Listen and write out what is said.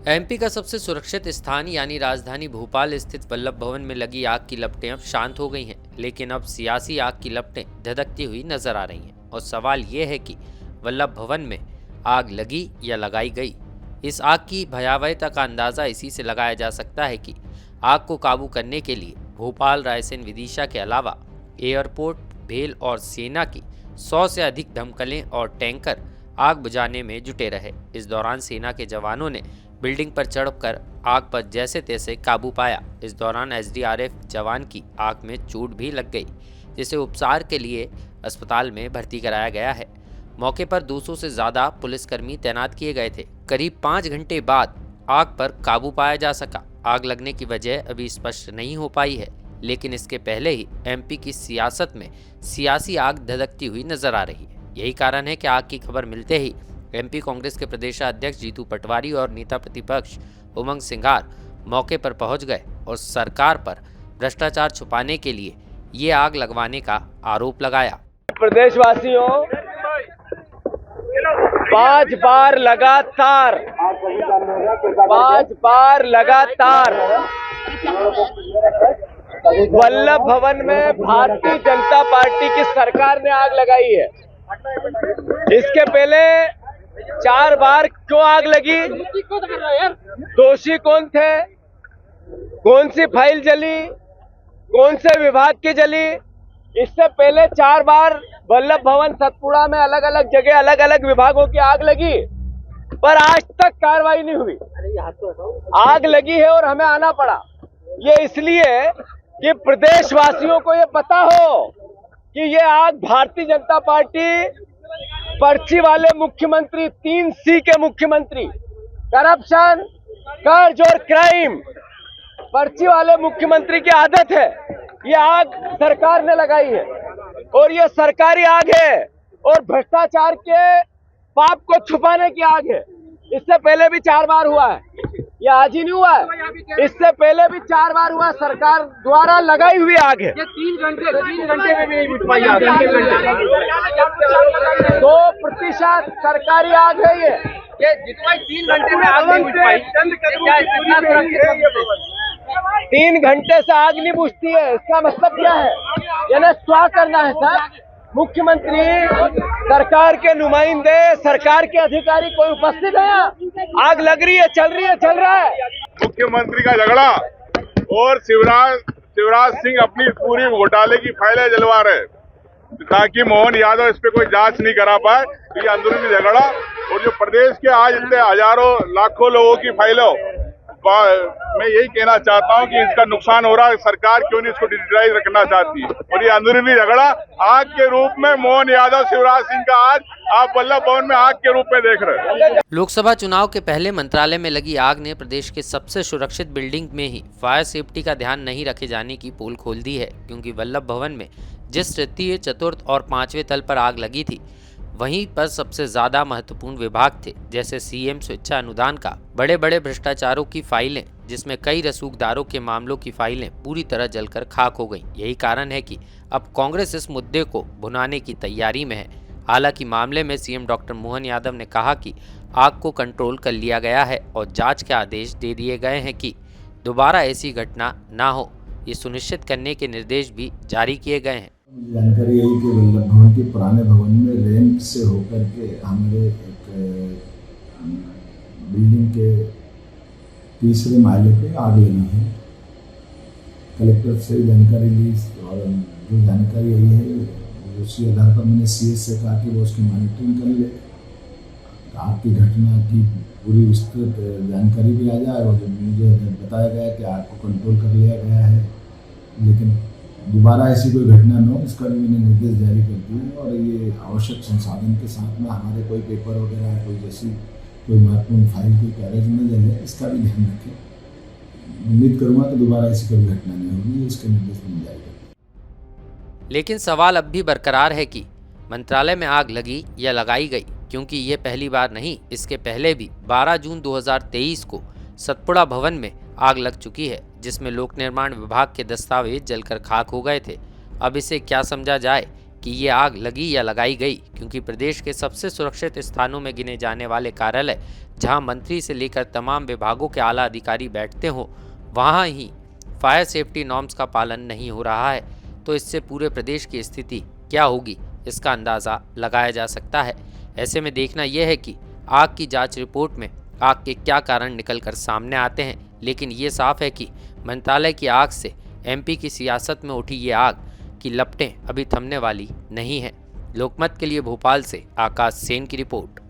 MP का सबसे सुरक्षित स्थान यानी राजधानी भोपाल स्थित वल्लभ भवन में लगी आग की लपटें अब शांत हो गई हैं, लेकिन अब सियासी आग की लपटें धधकती हुई नजर आ रही हैं। और सवाल ये है कि वल्लभ भवन में आग लगी या लगाई गई। इस आग की भयावहता का अंदाज़ा इसी से लगाया जा सकता है कि आग को काबू करने के लिए भोपाल, रायसेन, विदिशा के अलावा एयरपोर्ट, भेल और सेना की 100 से अधिक दमकलें और टैंकर आग बुझाने में जुटे रहे। इस दौरान सेना के जवानों ने बिल्डिंग पर चढ़कर आग पर जैसे तैसे काबू पाया। इस दौरान एसडीआरएफ जवान की आंख में चोट भी लग गई, जिसे उपचार के लिए अस्पताल में भर्ती कराया गया है। मौके पर 200 से ज़्यादा पुलिसकर्मी तैनात किए गए थे। करीब 5 घंटे बाद आग पर काबू पाया जा सका। आग लगने की वजह अभी स्पष्ट नहीं हो पाई है, लेकिन इसके पहले ही एमपी की सियासत में सियासी आग धधकती हुई नजर आ रही है। यही कारण है कि आग की खबर मिलते ही एमपी कांग्रेस के प्रदेशाध्यक्ष जीतू पटवारी और नेता प्रतिपक्ष उमंग सिंघार मौके पर पहुंच गए और सरकार पर भ्रष्टाचार छुपाने के लिए ये आग लगवाने का आरोप लगाया। प्रदेशवासियों, 5 बार लगातार वल्लभ भवन में भारतीय जनता पार्टी की सरकार ने आग लगाई है। इसके पहले 4 बार क्यों आग लगी? दोषी कौन थे? कौन सी फाइल जली? कौन से विभाग की जली? इससे पहले 4 बार वल्लभ भवन, सतपुड़ा में अलग अलग जगह अलग अलग विभागों की आग लगी, पर आज तक कार्रवाई नहीं हुई। आग लगी है और हमें आना पड़ा। ये इसलिए कि प्रदेशवासियों को ये पता हो कि ये आग भारतीय जनता पार्टी, पर्ची वाले मुख्यमंत्री, 3 C के मुख्यमंत्री, करप्शन, कर्ज और क्राइम, पर्ची वाले मुख्यमंत्री की आदत है। ये आग सरकार ने लगाई है और ये सरकारी आग है और भ्रष्टाचार के पाप को छुपाने की आग है। इससे पहले भी 4 बार हुआ है, ये आज ही नहीं हुआ है। इससे पहले भी 4 बार हुआ। सरकार द्वारा लगाई हुई आग है। ये 3 घंटे में भी नहीं बुझ पाई आग। 2% सरकारी आग है ये जितना 3 घंटे में आग नहीं बुझ पाई। 3 घंटे से आग नहीं बुझती है, इसका मतलब क्या है? यानी क्या करना है सर? मुख्यमंत्री, सरकार के नुमाइंदे, सरकार के अधिकारी कोई उपस्थित है यहाँ? आग लग रही है, चल रहा है। मुख्यमंत्री का झगड़ा और शिवराज सिंह अपनी पूरी घोटाले की फाइलें जलवा रहे ताकि मोहन यादव इस पे कोई जांच नहीं करा पाए। ये अंदरूनी झगड़ा और जो प्रदेश के आज इतने हजारों लाखों लोगों की फाइलों, मैं यही कहना चाहता हूं कि इसका नुकसान हो रहा है। सरकार क्यों नहीं इसको डिजिटलाइज रखना चाहती है? और ये अंदरूनी झगड़ा आग के रूप में मोहन यादव, शिवराज सिंह का आज आप वल्लभ भवन में आग के रूप में देख रहे हैं। लोकसभा चुनाव के पहले मंत्रालय में लगी आग ने प्रदेश के सबसे सुरक्षित बिल्डिंग में ही फायर सेफ्टी का ध्यान नहीं रखे जाने की पोल खोल दी है, क्योंकि वल्लभ भवन में जिस तृतीय, चतुर्थ और 5वें तल पर आग लगी थी, वहीं पर सबसे ज्यादा महत्वपूर्ण विभाग थे, जैसे सीएम स्वेच्छा अनुदान का, बड़े बड़े भ्रष्टाचारों की फाइलें, जिसमें कई रसूखदारों के मामलों की फाइलें पूरी तरह जलकर खाक हो गईं। यही कारण है कि अब कांग्रेस इस मुद्दे को भुनाने की तैयारी में है। हालांकि मामले में सीएम डॉक्टर मोहन यादव ने कहा कि आग को कंट्रोल कर लिया गया है और जांच के आदेश दे दिए गए हैं कि दोबारा ऐसी घटना ना हो, ये सुनिश्चित करने के निर्देश भी जारी किए गए हैं। जानकारी यही कि वल्लभ भवन के पुराने भवन में रैंप से होकर के हमारे एक बिल्डिंग के 3रे माले पे आग लगी है। कलेक्टर से जानकारी ली और जो जानकारी आई है उसी आधार पर मैंने CS से कहा कि वो उसकी मॉनिटरिंग कर ले, आग की घटना की पूरी विस्तृत जानकारी भी आ जाए। और मुझे बताया गया कि आग को कंट्रोल कर लिया गया है, लेकिन दोबारा ऐसी कोई घटना न हो, इसका भी मैंने निर्देश जारी कर दिए। और ये आवश्यक संसाधन के साथ में हमारे कोई पेपर वगैरह, कोई जैसी कोई महत्वपूर्ण फाइल, कोई कागज न जले, इसका भी ध्यान रखें। उम्मीद करूँगा कि दोबारा ऐसी कोई घटना नहीं होगी, इसके निर्देश मैंने जारी कर। लेकिन सवाल अब भी बरकरार है कि मंत्रालय में आग लगी या लगाई गई, क्योंकि ये पहली बार नहीं, इसके पहले भी 12 जून 2023 को सतपुड़ा भवन में आग लग चुकी है, जिसमें लोक निर्माण विभाग के दस्तावेज जलकर खाक हो गए थे। अब इसे क्या समझा जाए, कि ये आग लगी या लगाई गई, क्योंकि प्रदेश के सबसे सुरक्षित स्थानों में गिने जाने वाले कार्यालय, जहां मंत्री से लेकर तमाम विभागों के आला अधिकारी बैठते हों, वहां ही फायर सेफ्टी नॉर्म्स का पालन नहीं हो रहा है। तो इससे पूरे प्रदेश की स्थिति क्या होगी, इसका अंदाज़ा लगाया जा सकता है। ऐसे में देखना यह है कि आग की जांच रिपोर्ट में आग के क्या कारण निकलकर सामने आते हैं, लेकिन ये साफ है कि मंत्रालय की आग से एमपी की सियासत में उठी ये आग की लपटें अभी थमने वाली नहीं हैं। लोकमत के लिए भोपाल से आकाश सेन की रिपोर्ट।